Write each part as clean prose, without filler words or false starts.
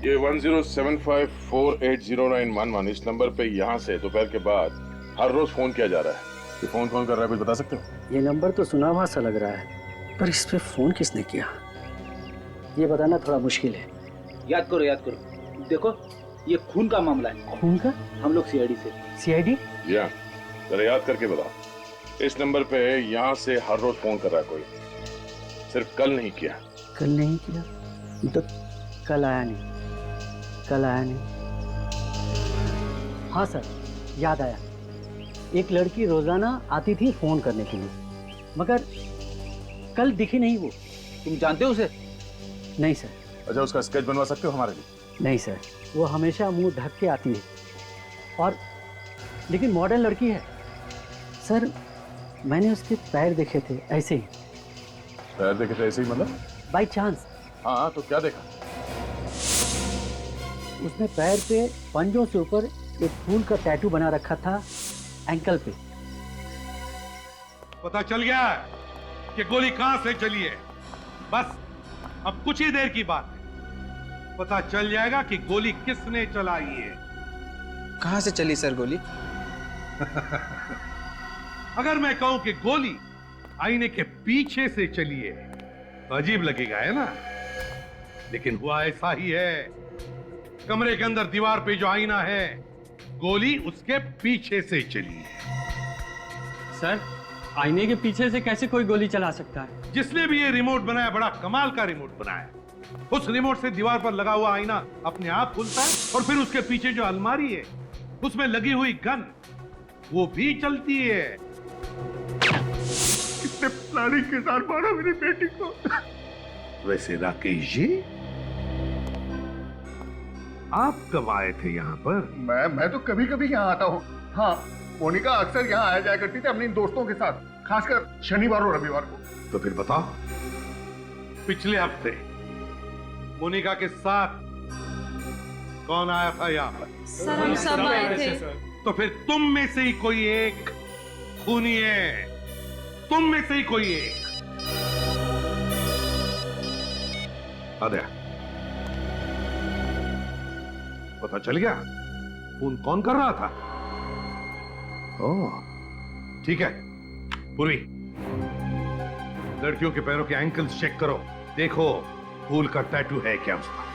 ये 1075480911 इस नंबर पे यहाँ से दोपहर के बाद हर रोज फोन किया जा रहा है। ये फोन कौन कर रहा है, कुछ बता सकते हो? ये नंबर तो सुना हुआ सा लग रहा है, पर इस पे फोन किसने किया ये बताना थोड़ा मुश्किल है। याद करो। देखो, ये खून का मामला है। खून का? हम लोग सीआईडी से। सीआईडी? या जरा याद करके बताओ। इस नंबर पे यहाँ से हर रोज फोन कर रहा है कोई, सिर्फ कल नहीं किया। कल नहीं किया तो कल आया नहीं। हाँ सर, याद आया। एक लड़की रोजाना आती थी फोन करने के लिए, मगर कल दिखी नहीं वो। तुम जानते हो उसे? नहीं सर। अच्छा, उसका स्केच बनवा सकते हो हमारे लिए? नहीं सर, वो हमेशा मुंह ढक के आती है और लेकिन मॉडर्न लड़की है सर। मैंने उसके पैर देखे थे ऐसे ही। पैर देखे थे ऐसे ही मतलब? By chance. हाँ, तो क्या देखा? उसने पैर पे पंजों से ऊपर एक फूल का टैटू बना रखा था एंकल पे। पता चल गया कि गोली कहां से चली है। बस अब कुछ ही देर की बात है, पता चल जाएगा कि गोली किसने चलाई है। कहां से चली सर गोली? अगर मैं कहूं कि गोली आईने के पीछे से चली है तो अजीब लगेगा, है ना? लेकिन हुआ ऐसा ही है। कमरे के अंदर दीवार पे जो आईना है, गोली उसके पीछे से चली है। सर, आईने के पीछे से कैसे कोई गोली चला सकता है? जिसने भी ये रिमोट बनाया, बड़ा कमाल का रिमोट बनाया। उस रिमोट से दीवार पर लगा हुआ आईना अपने आप खुलता है और फिर उसके पीछे जो अलमारी है उसमें लगी हुई गन वो भी चलती है। कितने प्लानिंग के साथ मारा मेरी बेटी को। वैसे राकेश जी, आप कब आए थे यहाँ पर? मैं तो कभी कभी यहाँ आता हूँ। हाँ, मोनिका अक्सर यहाँ आया जाया करती थी अपने दोस्तों के साथ, खासकर शनिवार और रविवार को। तो फिर बताओ, पिछले हफ्ते मोनिका के साथ कौन आया था यहाँ पर? सर, हम सब आए थे। तो फिर तुम में से ही कोई एक खूनी है। तुम में से ही कोई एक। आद्या, पता चल गया फोन कौन कर रहा था? ओह, ठीक है। पूरी, लड़कियों के पैरों के एंकल्स चेक करो, देखो फूल का टैटू है क्या उसका।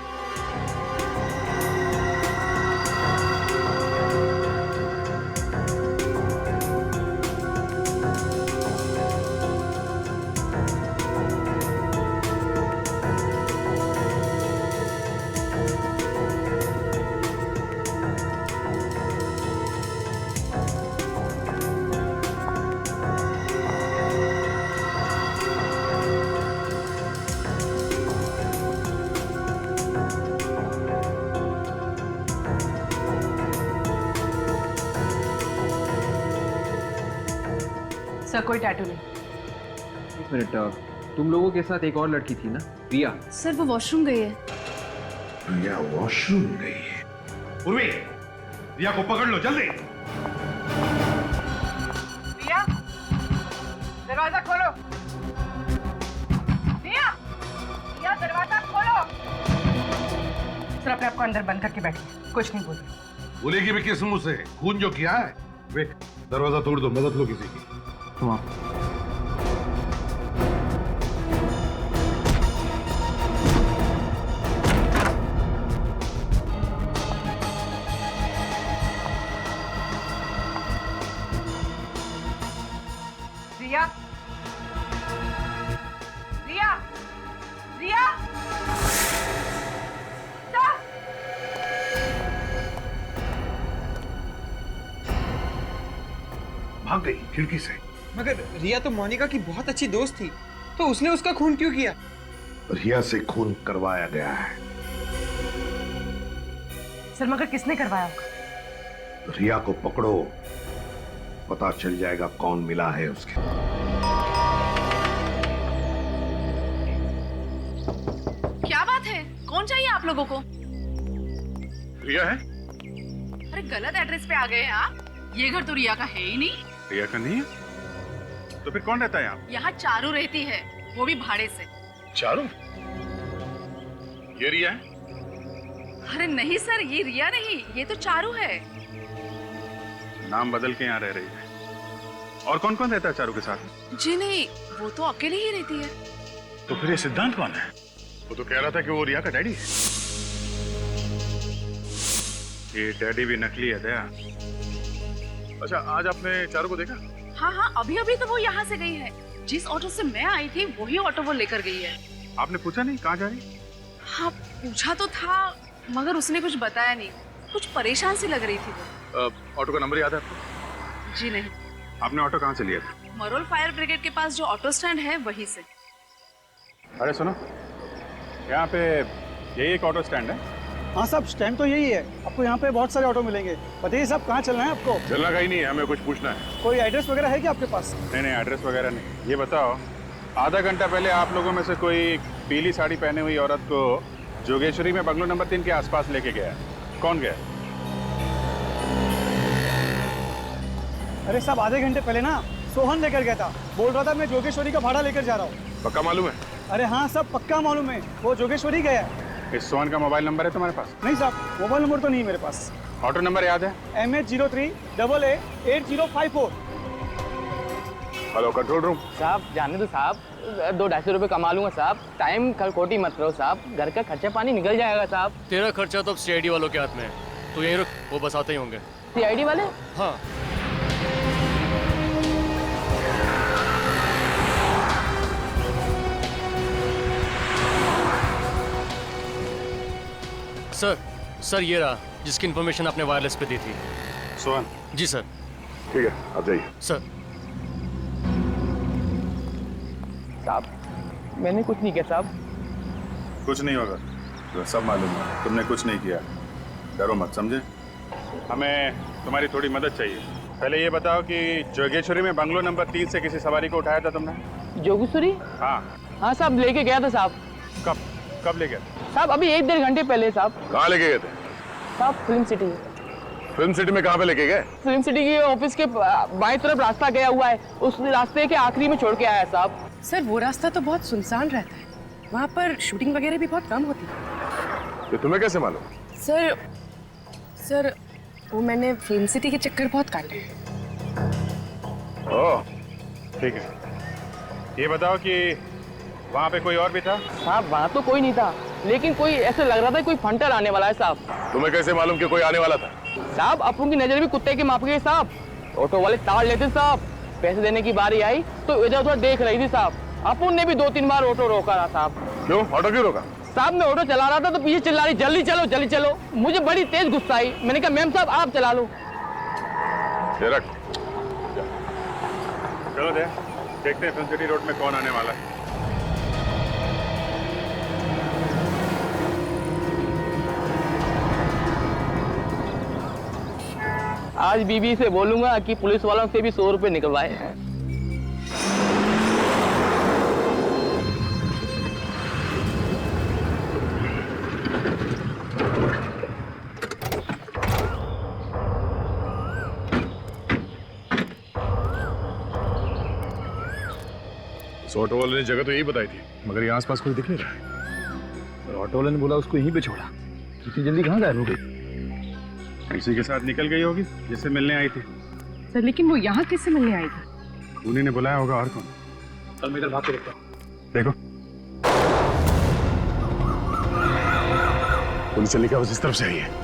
सर, कोई टैटू नहीं। एक मिनट, तुम लोगों के साथ एक और लड़की थी ना, रिया? सर, वो वॉशरूम गई है। रिया वॉशरूम गई है? उर्वी, रिया को पकड़ लो जल्दी। रिया, दरवाजा खोलो। रिया, दरवाजा खोलो। सर, अपने आप को अंदर बंद करके बैठिए, कुछ नहीं बोलिए। बोलेगी भी किस मुंह से? खून जो किया है। वे, दरवाजा तोड़ दो, मदद लो किसी की। तुम आओ। रिया, रिया, रिया, भाग गई खिड़की से। मगर रिया तो मोनिका की बहुत अच्छी दोस्त थी, तो उसने उसका खून क्यों किया? रिया से खून करवाया गया है। सर, मगर किसने करवाया होगा? रिया को पकड़ो, पता चल जाएगा कौन मिला है उसके। क्या बात है? कौन चाहिए आप लोगों को? रिया है? अरे, गलत एड्रेस पे आ गए आप। ये घर तो रिया का है ही नहीं। रिया का नहीं है? तो फिर कौन रहता है यहाँ? यहाँ चारू रहती है, वो भी भाड़े से। चारू? ये रिया है? अरे नहीं सर, ये रिया नहीं, ये तो चारू है। नाम बदल के यहाँ रह रही है। और कौन कौन रहता है चारू के साथ? जी नहीं, वो तो अकेले ही रहती है। तो फिर ये सिद्धांत कौन है? वो तो कह रहा था कि वो रिया का डैडी है। ये डैडी भी नकली है दया। अच्छा, आज आपने चारू को देखा? हाँ हाँ, अभी अभी तो वो यहाँ से गई है। जिस ऑटो से मैं आई थी वही ऑटो वो लेकर गई है। आपने पूछा नहीं कहाँ जा रही? हाँ पूछा तो था, मगर उसने कुछ बताया नहीं। कुछ परेशान सी लग रही थी वो। ऑटो का नंबर याद है आपको? जी नहीं। आपने ऑटो कहाँ से लिया था? मरोल फायर ब्रिगेड के पास जो ऑटो स्टैंड है वहीं से। अरे सुनो, यहाँ पे यही एक ऑटो स्टैंड है। हाँ साहब, स्टैंड तो यही है। आपको यहाँ पे बहुत सारे ऑटो मिलेंगे। बताइए साहब, कहाँ चलना है आपको? चलना कहीं नहीं है, हमें कुछ पूछना है। कोई एड्रेस वगैरह है क्या आपके पास? नहीं, एड्रेस वगैरह नहीं। ये बताओ, आधा घंटा पहले आप लोगों में से कोई पीली साड़ी पहने हुई औरत को जोगेश्वरी में बंगलो नंबर 3 के आसपास लेके गया है। कौन गया? अरे साहब, आधे घंटे पहले ना सोहन लेकर गया था। बोल रहा था मैं जोगेश्वरी का भाड़ा लेकर जा रहा हूँ। पक्का मालूम है? अरे हाँ साहब, पक्का मालूम है। वो जोगेश्वरी गया है। इस सोहन का मोबाइल नंबर है तुम्हारे पास? नहीं साहब, मोबाइल नंबर तो नहीं है मेरे पास। ऑटो नंबर याद है? MH03AA8054। Hello, control room. साहब जाने दो साहब, 200-250 रुपये कमा लूंगा साहब। टाइम कल खोटी मत रहो साहब, घर का खर्चा पानी निकल जाएगा साहब। तेरा खर्चा तो अब CID वालों के हाथ में है। तू यहीं रुक, वो बस आते ही होंगे। CID वाले? हाँ। सर ये रहा जिसकी इन्फॉर्मेशन आपने वायरलेस पे दी थी। सोहन? जी सर। ठीक है, आप जाइए। सर साहब मैंने कुछ नहीं किया साहब। कुछ नहीं होगा, तो सब मालूम है तुमने कुछ नहीं किया। डरो मत, समझे? हमें तुम्हारी थोड़ी मदद चाहिए। पहले ये बताओ कि जोगेश्वरी में बंगलो नंबर 3 से किसी सवारी को उठाया था तुमने? जोगेश्वरी? हाँ साहब लेके गया था साहब। कब ले गया? साहब अभी 1-1.5 घंटे पहले साहब। कहाँ लेके गए थे? साहब फिल्म सिटी। फिल्म सिटी में कहाँ पे लेके गए? फिल्म सिटी के ऑफिस के बाएं तरफ रास्ता गया हुआ है, उस रास्ते के आखिरी में छोड़ के आया है साहब। सर वो रास्ता तो बहुत सुनसान रहता है, वहाँ पर शूटिंग वगैरह भी बहुत कम होती है। तो तुम्हें कैसे मालूम? सर वो मैंने फिल्म सिटी के चक्कर बहुत काटे हैं। ओह ठीक है। ये बताओ कि वहाँ पे कोई और भी था? साहब वहाँ तो कोई नहीं था, लेकिन कोई ऐसे लग रहा था कोई फंटर आने वाला है साहब। तुम्हें कैसे मालूम कि कोई आने वाला था? साहब अपन की नजर भी कुत्ते के माप गई साहब। ऑटो वाले ताड़ लेते साहब, पैसे देने की बारी आई तो इधर उधर देख रही थी साहब। अपन ने भी 2-3 बार ऑटो रोका रहा साहब। क्यों? ऑटो क्यों रोका? साहब मैं ऑटो चला रहा था तो पीछे चिल्ला रही जल्दी चलो जल्दी चलो। मुझे बड़ी तेज गुस्सा आई, मैंने कहा मैम साहब आप चला लो। ये रख। चलो देखते हैं फिल्म सिटी रोड में कौन आने वाला है। आज बीबी से बोलूंगा कि पुलिस वालों से भी 100 रुपए निकलवाए हैं। ऑटो वाले ने जगह तो यही बताई थी, मगर यहाँ आसपास कोई दिख नहीं रहा है। ऑटो वाले ने बोला उसको यहीं पे छोड़ा। इतनी जल्दी कहाँ गायब हो गई? उसी के साथ निकल गई होगी जिससे मिलने आई थी। सर लेकिन वो यहाँ किससे मिलने आई थी? उन्हीं ने बुलाया होगा, और कौन? चल मैं इधर भाग के देखता हूँ। देखो पुलिस चली का इस तरफ से आई है।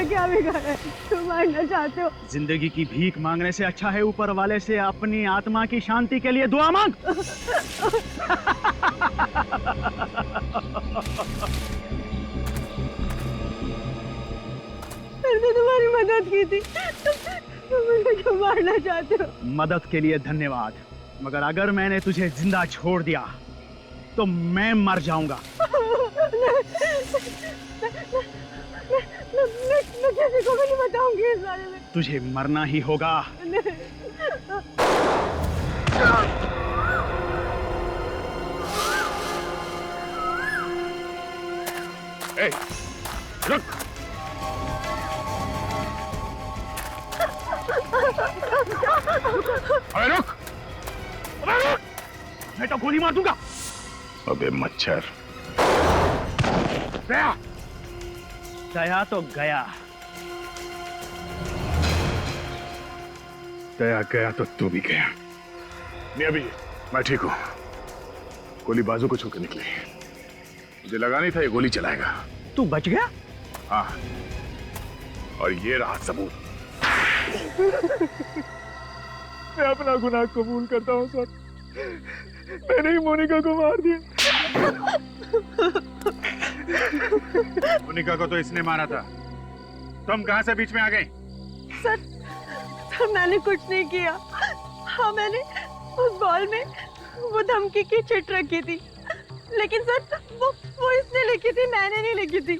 क्या बिगाड़ा है? तुम मारना चाहते हो? जिंदगी की भीख मांगने से अच्छा है ऊपर वाले से अपनी आत्मा की शांति के लिए दुआ मांग। मैंने तुम्हारी मदद की थी, तुम मुझे क्यों मारना चाहते हो? मदद के लिए धन्यवाद, मगर अगर मैंने तुझे जिंदा छोड़ दिया तो मैं मर जाऊंगा। तुझे मरना ही होगा। ए, रुक। अबे रुक, अबे रुक, मैं तो गोली मार दूंगा। अबे मच्छर। गया, गया तो गया। दया गया तो तू भी गया। नहीं अभी मैं ठीक हूं। गोली बाजू को छू के निकली। मुझे लगा नहीं था ये गोली चलाएगा। तू बच गया? हाँ, और ये रहा सबूत। मैं अपना गुनाह कबूल करता हूँ सर। मैंने ही मोनिका को मार दिया। मोनिका को तो इसने मारा था। तुम कहां से बीच में आ गई? सर मैंने कुछ नहीं किया। हाँ मैंने उस बॉल में वो धमकी की चिट रखी थी, लेकिन सर वो इसने लिखी थी, मैंने नहीं लिखी थी।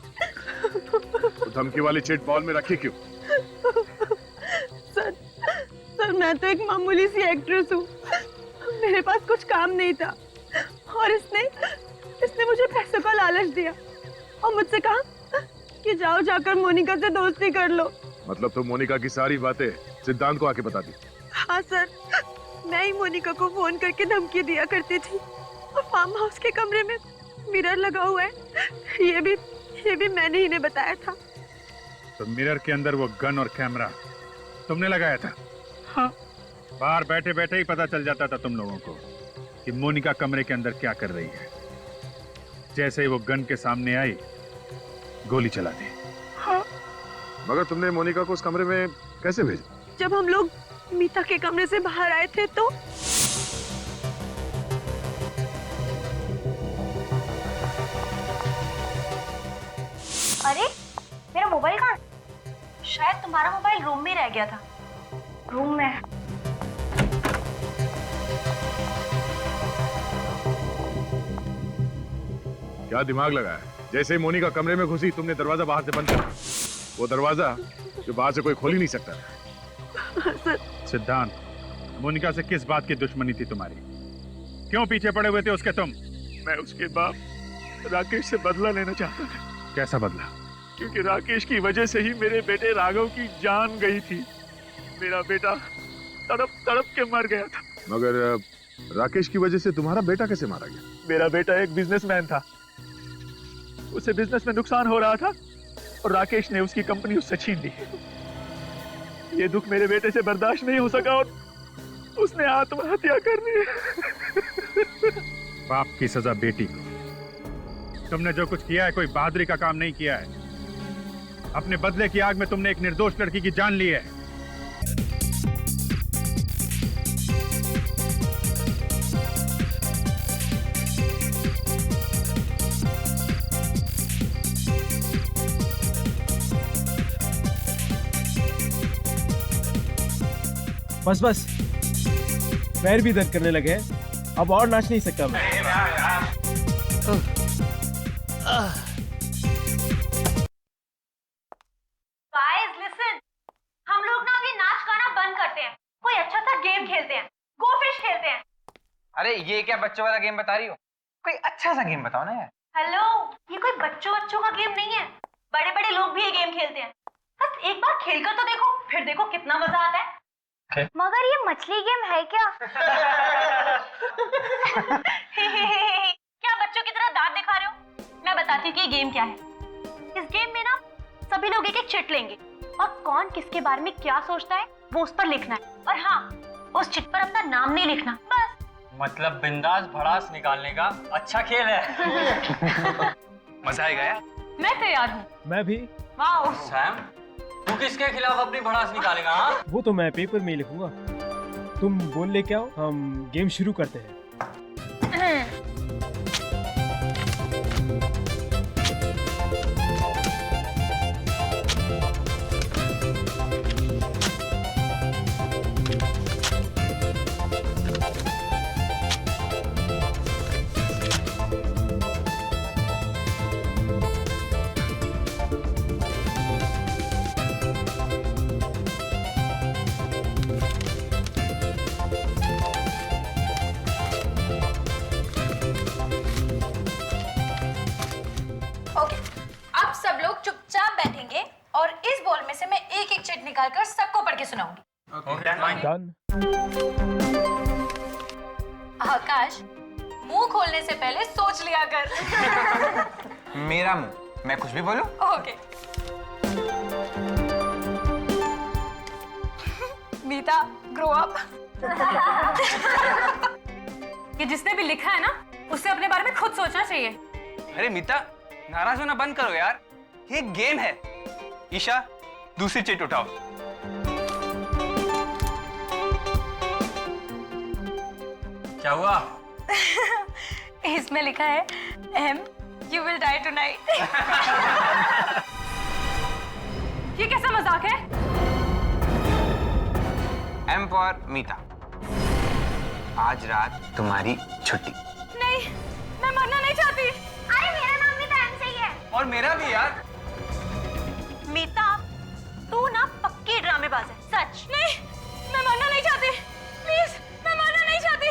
तो धमकी वाली चिट बॉल में रखी क्यों? सर मैं तो एक मामूली सी एक्ट्रेस हूँ। मेरे पास कुछ काम नहीं था और इसने मुझे पैसों का लालच दिया और मुझसे कहा कि जाओ जाकर मोनिका से दोस्ती कर लो। मतलब तो मोनिका की सारी बातें सिद्धांत को आके बता दी? हाँ सर, मैं ही मोनिका को फोन करके धमकी दिया करती थी और फार्म हाउस के कमरे में मिरर लगा हुआ है, ये भी मैंने ही ने बताया था। तो मिरर के अंदर वो गन और कैमरा तुमने लगाया था? हाँ। बाहर बैठे बैठे ही पता चल जाता था तुम लोगों को कि मोनिका कमरे के अंदर क्या कर रही है। जैसे ही वो गन के सामने आई, गोली चला दी। हाँ। मगर तुमने मोनिका को उस कमरे में कैसे भेजा? जब हम लोग मीता के कमरे से बाहर आए थे तो अरे मेरा मोबाइल कहाँ? शायद तुम्हारा मोबाइल रूम में रह गया था। रूम में क्या दिमाग लगाया? जैसे ही मोनिका कमरे में घुसी तुमने दरवाजा बाहर से बंद कर दिया। वो दरवाजा जो बाहर से कोई खोल ही नहीं सकता। सिद्धांत, मोनिका से किस बात की दुश्मनी थी तुम्हारी? क्यों पीछे पड़े हुए थे उसके तुम? मैं उसके बाप राकेश से बदला लेना चाहता था। कैसा बदला? क्योंकि राकेश की वजह से ही मेरे बेटे राघव की जान गई थी। मेरा बेटा तड़प तड़प के मर गया था। मगर राकेश की वजह से तुम्हारा बेटा कैसे मारा गया? मेरा बेटा एक बिजनेसमैन था, उसे बिजनेस में नुकसान हो रहा था और राकेश ने उसकी कंपनी उससे छीन ली। ये दुख मेरे बेटे से बर्दाश्त नहीं हो सका और उसने आत्महत्या कर ली। बाप की सजा बेटी को। तुमने जो कुछ किया है कोई बहादुरी का काम नहीं किया है। अपने बदले की आग में तुमने एक निर्दोष लड़की की जान ली है। बस बस, पैर भी दर्द करने लगे हैं, अब और नाच नहीं सकता मैं। गाइस लिसन, हम लोग ना अभी नाच गाना बंद करते हैं, कोई अच्छा सा गेम खेलते हैं, गो फिश खेलते हैं। अरे ये क्या बच्चों वाला गेम बता रही हो? कोई अच्छा सा गेम बताओ ना यार। हेलो, ये कोई बच्चों का गेम नहीं है, बड़े बड़े लोग भी ये गेम खेलते हैं। बस एक बार खेलकर तो देखो, फिर देखो कितना मजा आता है। मगर ये मछली गेम है क्या? क्या बच्चों की तरह दांत दिखा रहे हो? मैं बताती हूँ कि ये गेम क्या है। इस गेम में ना सभी लोग एक चिट लेंगे और कौन किसके बारे में क्या सोचता है वो उस पर लिखना है, और हाँ, उस चिट पर अपना नाम नहीं लिखना, बस। मतलब बिंदास भड़ास निकालने का अच्छा खेल है। मजा आएगा यार। मैं तैयार हूँ। मैं भी। वाओ। सैम, तू किसके खिलाफ अपनी भड़ास निकालेगा? हाँ? वो तो मैं पेपर में ही लिखूंगा। तुम बोल लेके आओ, हम गेम शुरू करते हैं। ओके, अब सब लोग चुपचाप बैठेंगे और इस बॉल में से मैं एक एक चिट निकाल कर सबको पढ़ के सुनाऊंगी। डन। आकाश, मुंह खोलने से पहले सोच लिया कर। मेरा मुंह, मैं कुछ भी बोलूं? ओके। मीता, ग्रो अप। ये जिसने भी लिखा है ना, उसे अपने बारे में खुद सोचना चाहिए। अरे मीता, नाराज होना बंद करो यार, ये गेम है। ईशा, दूसरी चिट उठाओ। क्या हुआ? इसमें लिखा है M, you will die tonight. ये कैसा मजाक है? एम फॉर मीता, आज रात तुम्हारी छुट्टी। नहीं, मैं मरना नहीं चाहती। अरे मेरा नाम भी तो एम से ही है। और मेरा भी यार। मीता, तू ना पक्की ड्रामेबाज है, सच। नहीं, मैं मरना नहीं चाहती। प्लीज, मैं मरना नहीं चाहती।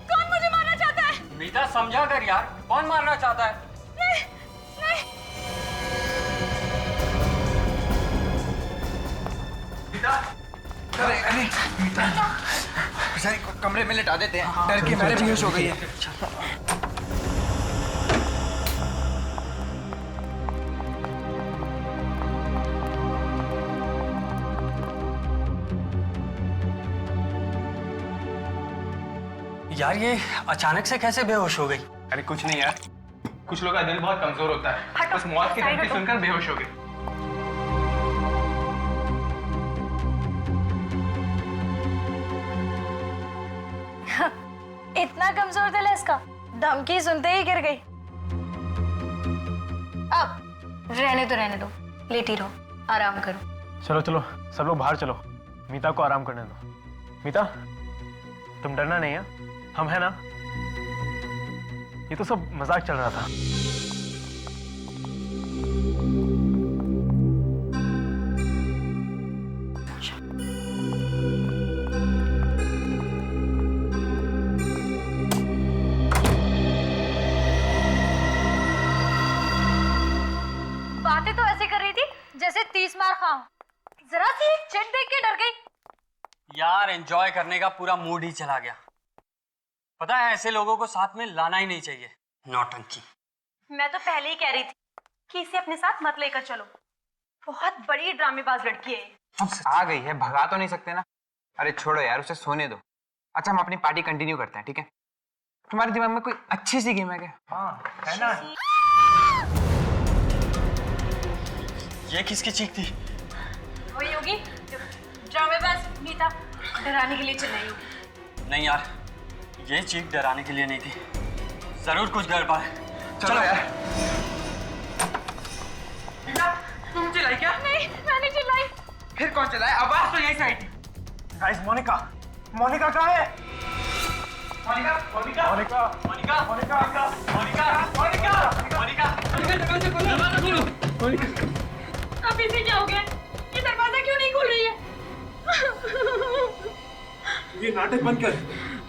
कौन मुझे मारना चाहता है? मीता समझा कर यार, कौन मारना चाहता है? नहीं, नहीं। अरे अरे मीता, बेचारी को कमरे में लिटा देते हैं, डर के मारे बेहोश हो गई है। यार ये अचानक से कैसे बेहोश हो गई? अरे कुछ नहीं यार, कुछ लोगों का दिल बहुत कमजोर होता है, बस मौत की धमकी सुनकर बेहोश हो गई। इतना कमजोर दिल है इसका, धमकी सुनते ही गिर गई। अब रहने दो, लेटी रहो, आराम करो। चलो चलो, सब लोग बाहर चलो, मीता को आराम करने दो। मीता, तुम डरना नहीं है, हम है ना? ये तो सब मजाक चल रहा था। बातें तो ऐसे कर रही थी जैसे 30 मार खाऊं। जरा सी चिट देख के डर गई। यार एंजॉय करने का पूरा मूड ही चला गया। पता है ऐसे लोगों को साथ में लाना ही नहीं चाहिए, नौटंकी। मैं तो पहले ही कह रही थी कि इसे अपने साथ मत लेकर चलो, बहुत बड़ी ड्रामेबाज लड़की है। आ गई है, भगा तो नहीं सकते ना। अरे छोड़ो यार, उसे सोने दो। अच्छा, हम अपनी पार्टी कंटिन्यू करते हैं, ठीक है? तुम्हारे दिमाग में कोई अच्छी सी गेम है क्या? हाँ, है ना? ये किसकी चीख थी? वही होगी, ड्रामेबाज मीता डराने के लिए चिल्लाई होगी। नहीं यार, ये चीख डराने के लिए नहीं थी, जरूर कुछ गड़बड़ है। चलो यार। तुम चिल्लाई क्या? नहीं, मैंने चिल्लाई। फिर कौन चिल्लाया? आवाज तो यहीं से आई थी। गाइस, मोनिका कहाँ है? मोनिका, मोनिका, अभी से क्या हो गया? ये दरवाजा क्यों नहीं खुल रही है? ये नाटक बंद कर,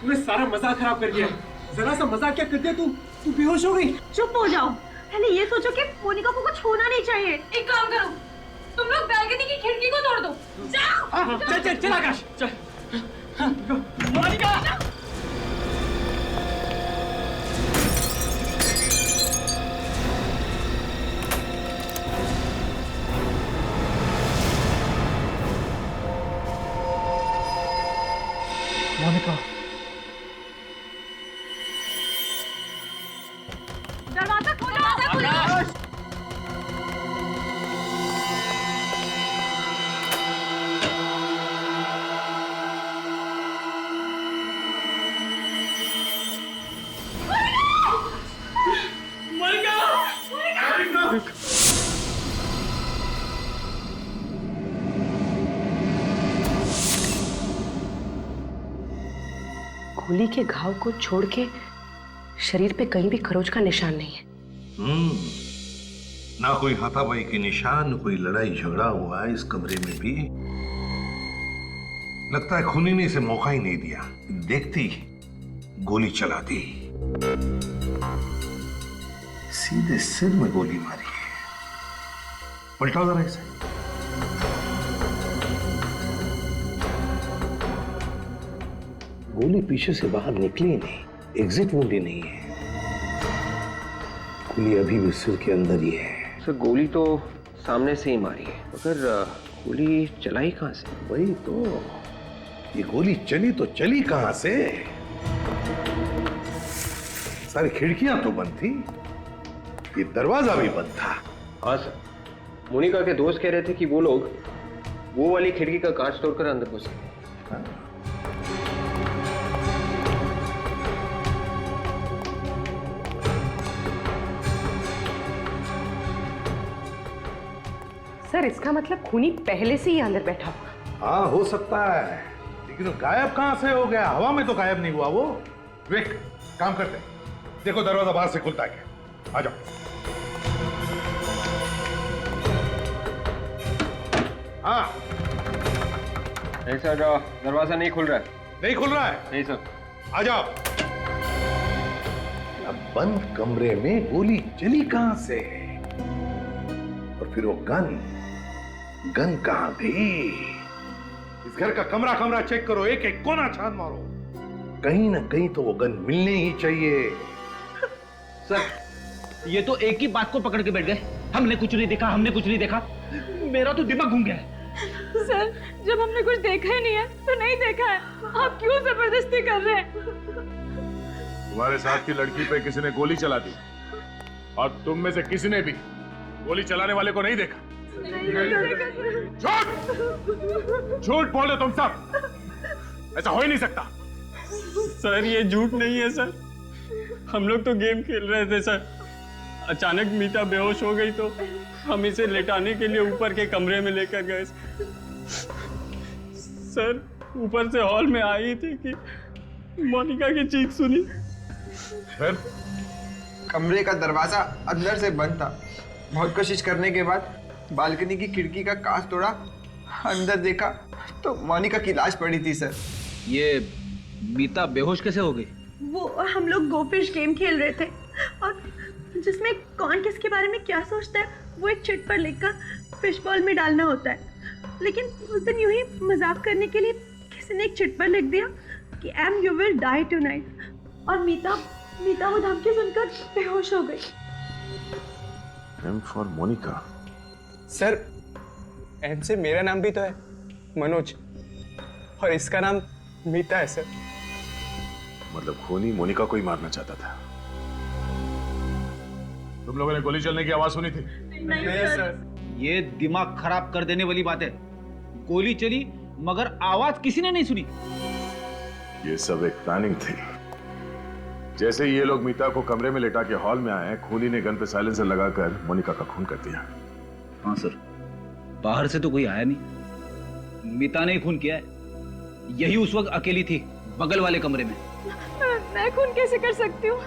तूने सारा मजाक खराब कर दिया। जरा सा मजाक क्या कर दिया तू बेहोश हो गई। चुप हो जाओ, पहले ये सोचो कि मोनिका को कुछ होना नहीं चाहिए। एक काम करो, तुम लोग बैल्कनी की खिड़की को तोड़ दो। जाओ। चल आकाश, चल। मोनिका! मोनिका, दरवाजा खोलो। गोली के घाव को छोड़ के शरीर पे कहीं भी खरोच का निशान नहीं है। ना कोई हाथापाई के निशान, कोई लड़ाई झगड़ा हुआ है इस कमरे में भी। लगता है खूनी ने इसे मौका ही नहीं दिया, देखती गोली चला दी, सीधे सिर में गोली मारी। पलटाओ जरा इसे। गोली पीछे से बाहर निकली ही नहीं, एग्जिट वुंड ही नहीं है। गोली अभी भी सिर के अंदर ही है। सर गोली तो सामने से ही मारी है, मगर गोली चलाई कहां से? वही तो, ये गोली चली तो चली कहां से? सारी खिड़कियां तो बंद थी, ये दरवाजा भी बंद था। हाँ सर, मोनिका के दोस्त कह रहे थे कि वो लोग वो वाली खिड़की का कांच तोड़कर अंदर घुस गए। सर इसका मतलब खूनी पहले से ही अंदर बैठा हुआ। हाँ हो सकता है, लेकिन वो गायब कहां से हो गया? हवा में तो गायब नहीं हुआ वो। विक, काम करते हैं, देखो दरवाजा बाहर से खुलता है क्या। आ जाओ। हाँ नहीं सर, दरवाजा नहीं खुल रहा है। नहीं खुल रहा है? नहीं सर। आ जाओ। अब बंद कमरे में गोली चली कहां से? और फिर वो गन कहां गई? इस घर का कमरा कमरा चेक करो, एक एक कोना छान मारो। कहीं ना कहीं तो वो गन मिलने ही चाहिए। सर ये तो एक ही बात को पकड़ के बैठ गए, हमने कुछ नहीं देखा, हमने कुछ नहीं देखा। मेरा तो दिमाग घूम गया है। सर जब हमने कुछ देखा ही नहीं है तो नहीं देखा है, आप क्यों जबरदस्ती कर रहे हैं? तुम्हारे साथ की लड़की पे किसी ने गोली चला दी और तुम में से किसी ने भी गोली चलाने वाले को नहीं देखा। झूठ बोल रहे तुम सब, ऐसा हो ही नहीं सकता। सर ये झूठ नहीं है सर, हम लोग तो गेम खेल रहे थे सर। अचानक मीता बेहोश हो गई तो हम इसे लेटाने के लिए ऊपर के कमरे में लेकर गए। सर ऊपर से हॉल में आई थी कि मोनिका की चीख सुनी। फिर कमरे का दरवाजा अंदर से बंद था। बहुत कोशिश करने के बाद बालकनी की खिड़की का कांच तोड़ा, अंदर देखा तो मोनिका की लाश पड़ी थी सर। ये मीता बेहोश कैसे हो गई? वो हम लोग गोफिश गेम खेल रहे थे और जिसमें कौन किसके बारे में क्या सोचता है वो एक चिट पर लिखकर फिश बॉल में डालना होता है। लेकिन उस दिन यूं ही मजाक करने के लिए किसी ने एक चिट पर लिख दिया कि M you will die tonight और मीता वो धमकी सुनकर बेहोश हो गई। M for Monica. Sir M से मेरा नाम भी तो है, मनोज, और इसका नाम मीता है सर। मतलब खूनी मोनिका को ही मारना चाहता था। तुम लोगों ने गोली चलने की आवाज सुनी थी? नहीं सर। ये दिमाग खराब कर देने वाली बात है। गोली चली मगर आवाज किसी ने नहीं सुनी। ये सब एक प्लानिंग थी। जैसे ही ये लोग मीता को कमरे में लेटा के हॉल में आए, खूनी ने गन पे साइलेंसर लगाकर मोनिका का खून कर दिया। हाँ सर, बाहर से तो कोई आया नहीं, मीता ने ही खून किया है। यही उस वक्त अकेली थी बगल वाले कमरे में। मैं खून कैसे कर सकती हूँ?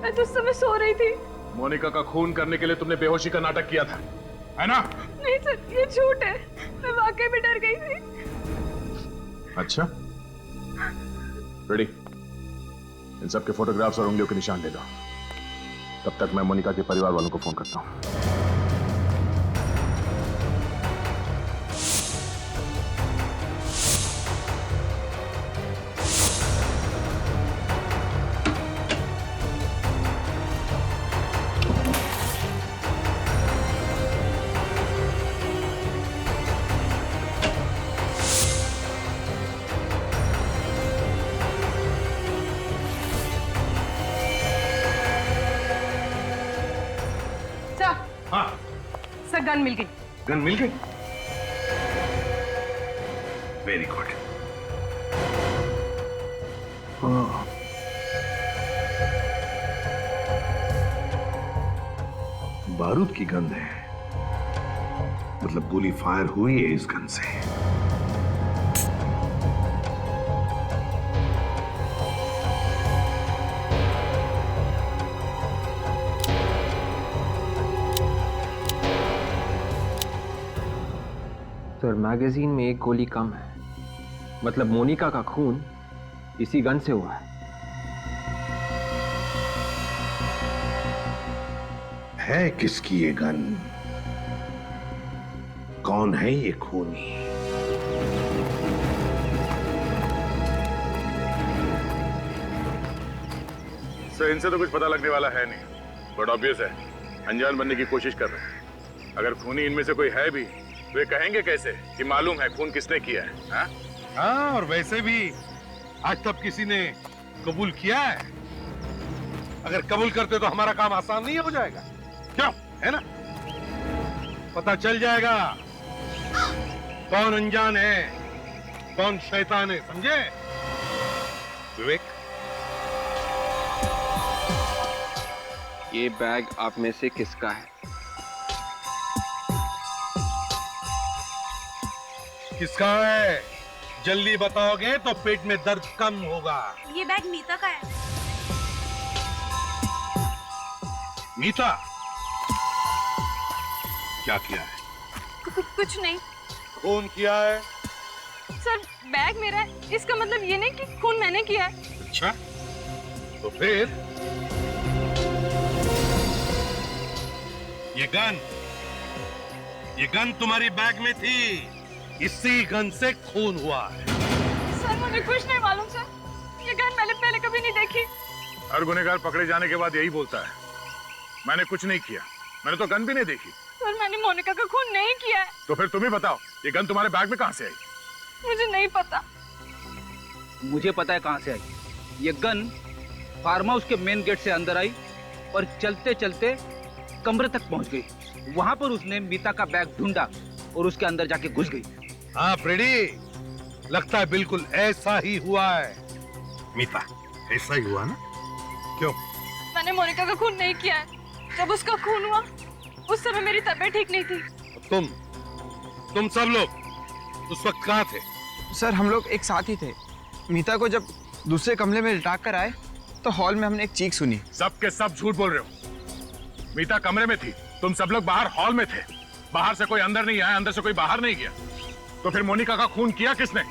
मैं तो उस समय सो रही थी। मोनिका का खून करने के लिए तुमने बेहोशी का नाटक किया था, है ना? नहीं सर, ये झूठ है। मैं वाकई में डर गई थी। अच्छा, रेडी? इन सब के फोटोग्राफ्स और उंगलियों के निशान ले लो। तब तक मैं मोनिका के परिवार वालों को फोन करता हूँ। सर गन मिल गई। गन मिल गई? Very good. बारूद की गन है, मतलब गोली फायर हुई है इस गन से। सर मैगजीन में एक गोली कम है, मतलब मोनिका का खून इसी गन से हुआ है किसकी ये गन? कौन है ये खूनी? सर इनसे तो कुछ पता लगने वाला है नहीं, बट ऑब्वियस है अनजान बनने की कोशिश कर रहे हैं। अगर खूनी इनमें से कोई है भी तो ये कहेंगे कैसे कि मालूम है खून किसने किया है? हाँ? हाँ, और वैसे भी आज तक किसी ने कबूल किया है? अगर कबूल करते तो हमारा काम आसान नहीं हो जाएगा, क्यों? है ना? पता चल जाएगा कौन अनजान है, कौन शैतान है, समझे? विवेक, ये बैग आप में से किसका है? किसका है? जल्दी बताओगे तो पेट में दर्द कम होगा। ये बैग मीता का है। मीता, क्या किया है? कुछ नहीं खून किया है? सर, बैग मेरा है, इसका मतलब ये नहीं कि खून मैंने किया है। अच्छा, तो फिर ये गन तुम्हारी बैग में थी, इसी गन से खून हुआ है। सर मुझे कुछ नहीं मालूम सर, ये गन मैंने पहले कभी नहीं देखी। हर गुनहगार पकड़े जाने के बाद यही बोलता है, मैंने कुछ नहीं किया, मैंने तो गन भी नहीं देखी। सर मैंने मोनिका का खून नहीं किया है। तो फिर तुम ही बताओ, ये गन तुम्हारे बैग में कहां से आई? मुझे नहीं पता। मुझे पता है कहां से आई। ये गन फार्म हाउस के मेन गेट से अंदर आई और चलते चलते कमरे तक पहुंच गई। वहां पर उसने मीता का बैग ढूंढा और उसके अंदर जाके घुस गई। हाँ फ्रेडी, लगता है बिल्कुल ऐसा ही हुआ है। मीता, ऐसा ही हुआ ना? क्यों? मैंने मोनिका का खून नहीं किया है। जब उसका खून हुआ उस समय मेरी तबीयत ठीक नहीं थी। तुम सब लोग उस वक्त कहाँ थे? सर हम लोग एक साथ ही थे। मीता को जब दूसरे कमरे में लिटा कर आए तो हॉल में हमने एक चीख सुनी। सब के सब झूठ बोल रहे हो। मीता कमरे में थी, तुम सब लोग बाहर हॉल में थे। बाहर से कोई अंदर नहीं आया, अंदर से कोई बाहर नहीं गया। तो फिर मोनिका का खून किया किसने?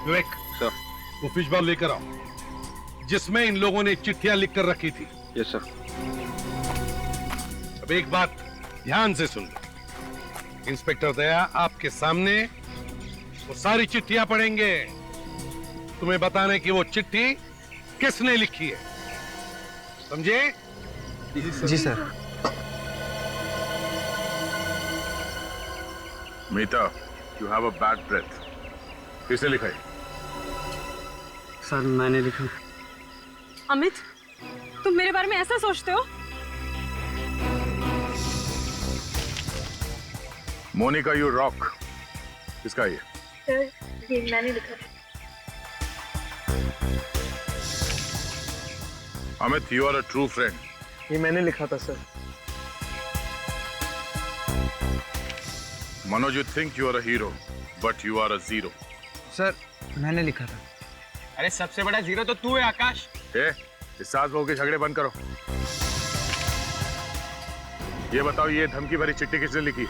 विवेक, सर वो फिश बॉल लेकर आओ जिसमें इन लोगों ने चिट्ठियां लिख कर रखी थी। Yes sir. अब एक बात ध्यान से सुन लो, इंस्पेक्टर दया आपके सामने वो सारी चिट्ठियां पढ़ेंगे, तुम्हें बताने की वो चिट्ठी किसने लिखी है, समझे? जी sir. Meeta, you have a bad breath. किसने लिखा है? सर मैंने लिखा। अमित, तुम मेरे बारे में ऐसा सोचते हो? मोनिका यू रॉक, किसका ये? सर ये मैंने लिखा। Amit, you are a true friend. ये मैंने लिखा था sir. Manoj, you think you are a hero, but you are a zero. Sir मैंने लिखा था। अरे सबसे बड़ा जीरो तो तू है आकाश। इस सास बहू के झगड़े बंद करो। ये बताओ, ये धमकी भरी चिट्ठी किसने लिखी?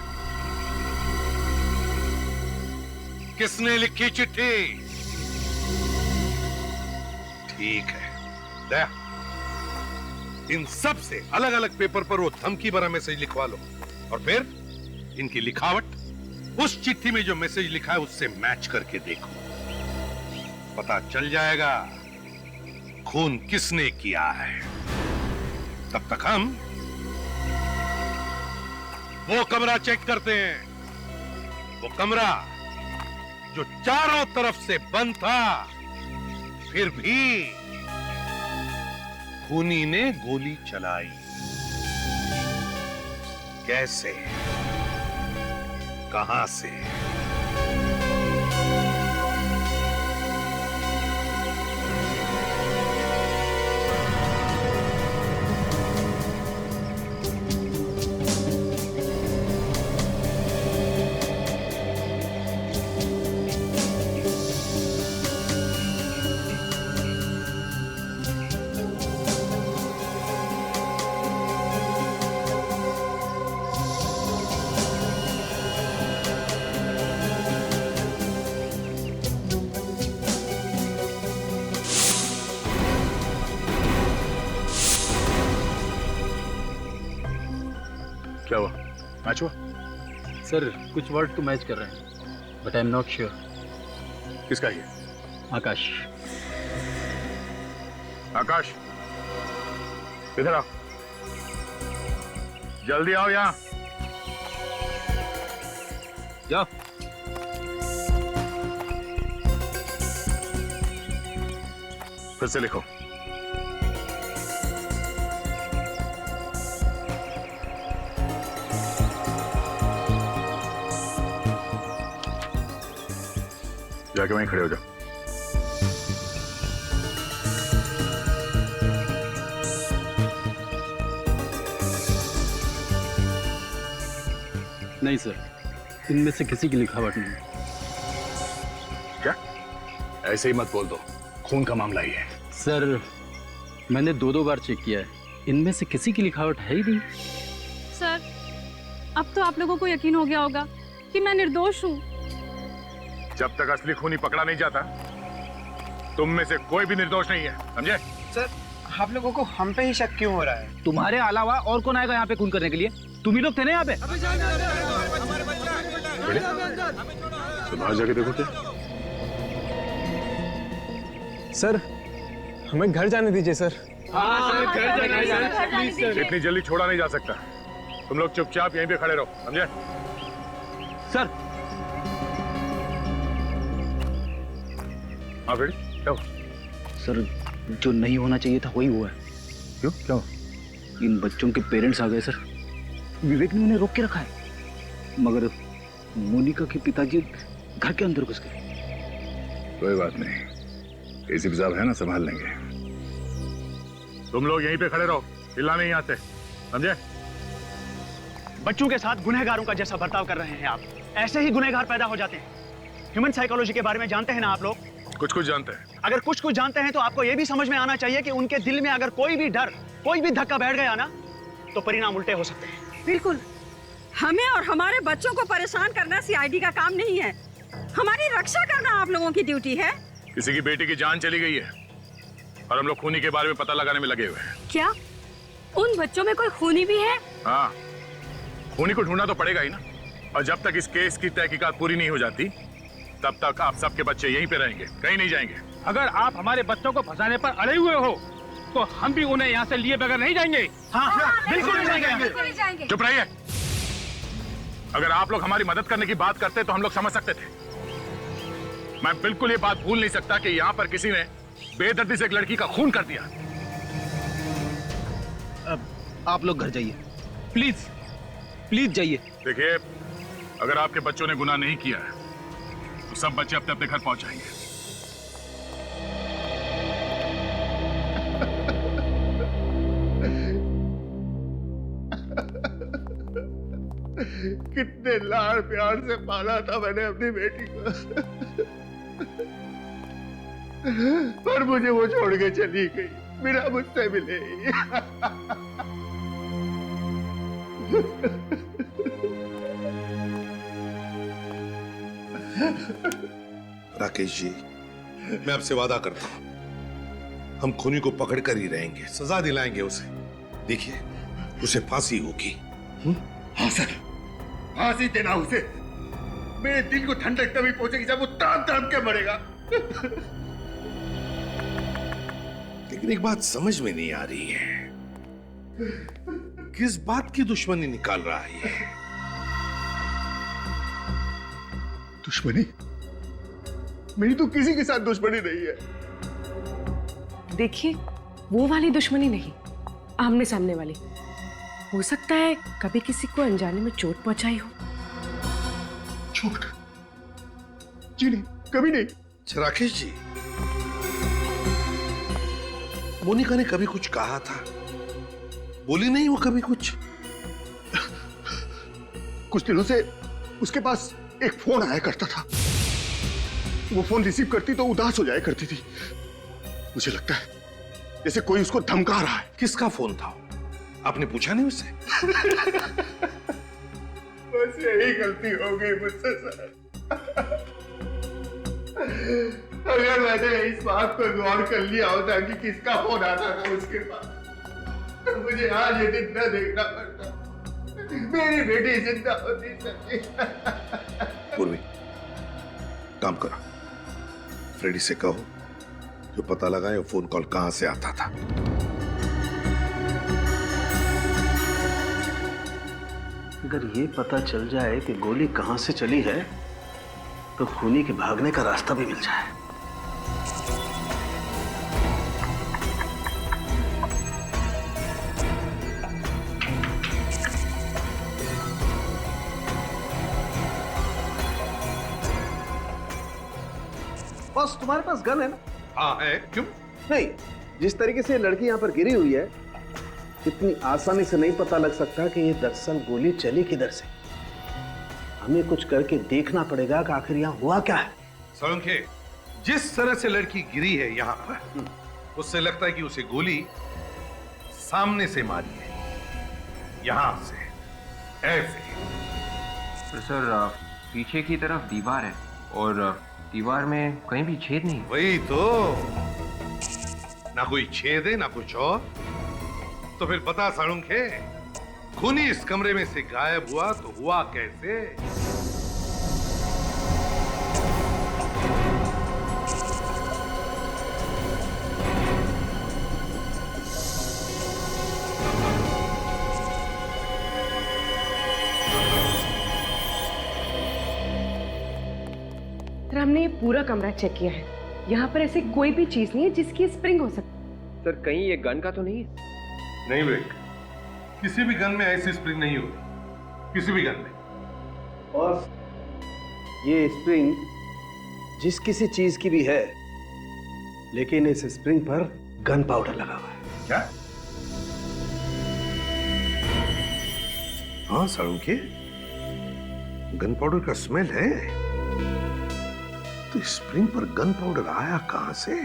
किसने लिखी चिट्ठी? ठीक है दया, इन सब से अलग अलग पेपर पर वो धमकी भरा मैसेज लिखवा लो और फिर इनकी लिखावट उस चिट्ठी में जो मैसेज लिखा है उससे मैच करके देखो, पता चल जाएगा खून किसने किया है। तब तक हम वो कमरा चेक करते हैं, वो कमरा जो चारों तरफ से बंद था, फिर भी खूनी ने गोली चलाई। कैसे, कहां से? क्या हुआ? मैच हुआ? सर कुछ वर्ड तो मैच कर रहे हैं but I am not sure. किसका ये? आकाश। आकाश इधर आओ, जल्दी आओ यहाँ। जाओ। फिर से लिखो। जाके वहीं खड़े हो जाओ। नहीं सर, इनमें से किसी की लिखावट नहीं। क्या? ऐसे ही मत बोल दो, खून का मामला ही है। सर मैंने 2 बार चेक किया है, इनमें से किसी की लिखावट है ही नहीं। सर अब तो आप लोगों को यकीन हो गया होगा कि मैं निर्दोष हूँ। जब तक असली खूनी पकड़ा नहीं जाता तुम में से कोई भी निर्दोष नहीं है, समझे? सर आप लोगों को हम पे ही शक क्यों हो रहा है? तुम्हारे अलावा और कौन आएगा यहाँ पे खून करने के लिए? तुम ही लोग थे ना यहाँ पे। तुम बाहर जाके देखो क्या। सर हमें घर जाने दीजिए सर। इतनी जल्दी छोड़ा नहीं जा सकता, तुम लोग चुपचाप यहीं पे खड़े रहो, समझे? सर हाँ बेटी क्या? सर जो नहीं होना चाहिए था वही हुआ है। क्यों? क्या? इन बच्चों के पेरेंट्स आ गए सर, विवेक ने उन्हें रोक के रखा है, मगर मोनिका के पिताजी घर के अंदर घुस गए। कोई बात नहीं, एसीपी साहब है ना, संभाल लेंगे। तुम लोग यहीं पे खड़े रहो, हिलना नहीं आते, समझे? बच्चों के साथ गुनहगारों का जैसा बर्ताव कर रहे हैं आप, ऐसे ही गुनहगार पैदा हो जाते हैं। ह्यूमन साइकोलॉजी के बारे में जानते हैं ना आप लोग? कुछ कुछ जानते हैं। अगर कुछ कुछ जानते हैं तो आपको यह भी समझ में आना चाहिए कि उनके दिल में अगर कोई भी डर, कोई भी धक्का बैठ गया ना, तो परिणाम उल्टे हो सकते हैं। बिल्कुल, हमें और हमारे बच्चों को परेशान करना सीआईडी का काम नहीं है। हमारी रक्षा करना आप लोगों की ड्यूटी है। किसी की बेटी की जान चली गई है और हम लोग खूनी के बारे में पता लगाने में लगे हुए हैं। क्या उन बच्चों में कोई खूनी भी है? हाँ, खूनी को ढूंढना तो पड़ेगा ही ना, और जब तक इस केस की तहकीकात पूरी नहीं हो जाती तब तक आप सबके बच्चे यहीं पे रहेंगे, कहीं नहीं जाएंगे। अगर आप हमारे बच्चों को फंसाने पर अड़े हुए हो तो हम भी उन्हें यहाँ से लिए बगैर नहीं जाएंगे। हाँ, बिल्कुल नहीं जाएंगे। चुप रहिए। अगर आप लोग हमारी मदद करने की बात करते तो हम लोग समझ सकते थे। मैं बिल्कुल ये बात भूल नहीं सकता कि यहाँ पर किसी ने बेदर्दी से एक लड़की का खून कर दिया। अब आप लोग घर जाइए, प्लीज प्लीज जाइए। देखिए, अगर आपके बच्चों ने गुनाह नहीं किया है तो सब बच्चे अपने अपने घर पहुंच जाएंगे। कितने लाड़ प्यार से पाला था मैंने अपनी बेटी को, पर मुझे वो छोड़ के चली गई, बिना मुझसे मिले। राकेश जी, मैं आपसे वादा करता हूं, हम खूनी को पकड़ कर ही रहेंगे, सजा दिलाएंगे उसे। देखिए, उसे फांसी होगी। हाँ सर, फांसी देना उसे। मेरे दिल को ठंडक तभी पहुंचेगी जब वो तड़प तड़प के मरेगा। लेकिन एक बात समझ में नहीं आ रही है, किस बात की दुश्मनी निकाल रहा है ये? दुश्मनी? मेरी तो किसी के साथ दुश्मनी नहीं है। देखिए, वो वाली दुश्मनी नहीं, आमने सामने वाली। हो सकता है कभी किसी को अनजाने में चोट पहुंचाई हो। चोट? जी नहीं, कभी नहीं। राकेश जी, मोनिका ने कभी कुछ कहा था? बोली नहीं वो कभी कुछ? कुछ दिनों से उसके पास एक फोन आया करता था। वो फोन रिसीव करती तो उदास हो जाया करती थी। मुझे लगता है जैसे कोई उसको धमका रहा है। किसका फोन था? आपने पूछा नहीं उससे? बस यही गलती हो गई मुझसे सर। अगर मैंने इस बात पर गौर कर लिया होता कि किसका फोन आता था उसके पास, तो मुझे आज ये दिन न देखना पड़ता। मेरी बेटी जिंदा होती सर। पूर्वी, काम करो, फ्रेडी से कहो जो पता लगाए वो फोन कॉल कहां से आता था। अगर ये पता चल जाए कि गोली कहां से चली है तो खूनी के भागने का रास्ता भी मिल जाए। बॉस, तुम्हारे पास गन है ना? हाँ है, क्यों? नहीं, जिस तरीके से लड़की यहाँ पर गिरी हुई है, इतनी आसानी से नहीं पता लग सकता कि ये दरअसल गोली चली किधर से। हमें कुछ करके देखना पड़ेगा कि आखिर यहाँ हुआ क्या है। सोलंके, जिस तरह से लड़की गिरी है यहाँ पर, उससे लगता है कि उसे गोली सामने से मारी है, यहाँ से, ऐसे। तो सर पीछे की तरफ दीवार है और दीवार में कहीं भी छेद नहीं। वही तो, ना कोई छेद है ना कुछ और। तो फिर बता साळुंखे, खूनी इस कमरे में से गायब हुआ तो हुआ कैसे? सर, हमने ये पूरा कमरा चेक किया है। यहाँ पर ऐसी कोई भी चीज नहीं है जिसकी स्प्रिंग हो सकती। सर कहीं ये गन का तो नहीं है? नहीं विवेक, किसी भी गन में ऐसी स्प्रिंग नहीं होती, किसी भी गन में। और ये स्प्रिंग जिस किसी चीज की भी है, लेकिन इस स्प्रिंग पर गन पाउडर लगा हुआ है। क्या? हाँ साळुंखे, गन पाउडर का स्मेल है। तो स्प्रिंग पर गन पाउडर आया कहां से?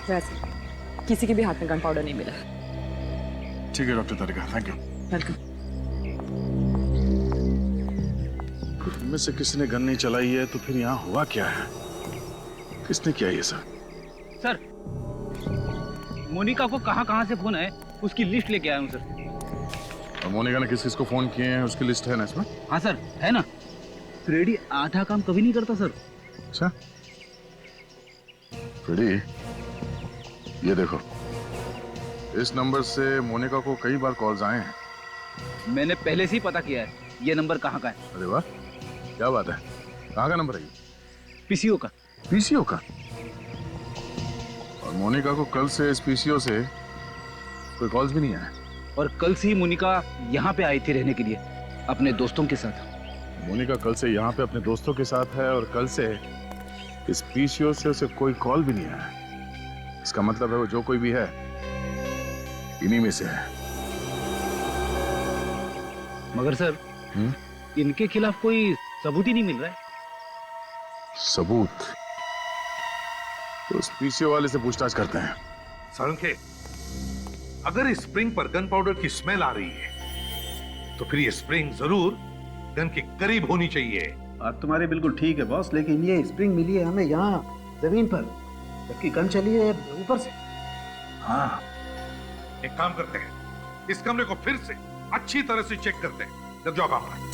वैसे किसी के भी हाथ में गन पाउडर नहीं मिला। ठीक है doctor Tarika, thank you. Welcome. इनमें से किसी ने गन नहीं चलाई है तो फिर यहाँ हुआ क्या है? किसने किया ये सब? सर मोनिका को कहाँ से फोन है उसकी लिस्ट लेके आया हूँ सर। और मोनिका ने किस किस को फोन किए हैं उसकी लिस्ट है ना इसमें? हाँ सर है ना। फ्रेडी आधा काम कभी नहीं करता सर। अच्छा फ्रेडी, ये देखो, इस नंबर से मोनिका को कई बार कॉल्स आए हैं। मैंने पहले से ही पता किया है ये नंबर कहाँ का है। अरे वाह, क्या बात है। कहाँ का नंबर है ये? पीसीओ का। पीसीओ का? और मोनिका को कल से इस पीसीओ से कोई कॉल्स भी नहीं आए। और कल से ही मोनिका यहाँ पे आई थी रहने के लिए अपने दोस्तों के साथ। मोनिका कल से यहाँ पे अपने दोस्तों के साथ है और कल से इस पीसीओ से उसे कोई कॉल भी नहीं आया। इसका मतलब है वो जो कोई भी है इन्हीं में से है। मगर सर इनके खिलाफ कोई सबूत ही नहीं मिल रहा है। सबूत? तो उस पीसीओ वाले से पूछताछ करते हैं। साळुंखे, अगर इस स्प्रिंग पर गन पाउडर की स्मेल आ रही है तो फिर ये स्प्रिंग जरूर गन के करीब होनी चाहिए। बात तुम्हारी बिल्कुल ठीक है बॉस, लेकिन ये स्प्रिंग मिली है हमें यहाँ जमीन पर, जबकि गन चली है ऊपर से। हाँ, एक काम करते हैं, इस कमरे को फिर से अच्छी तरह से चेक करते हैं। जब जाओ काम पर।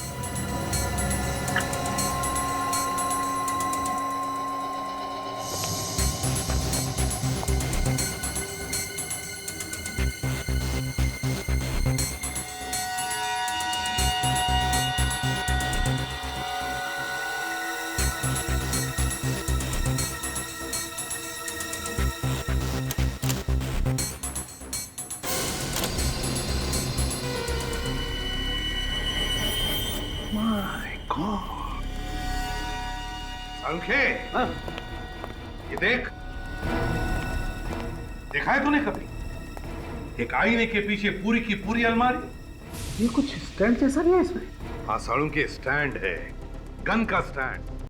अंखे, ये देख, देखा है तूने कभी एक आईने के पीछे पूरी की पूरी अलमारी? ये कुछ स्टैंड जैसा नहीं है इसमें? हाँ, साड़ू के स्टैंड है, गन का स्टैंड।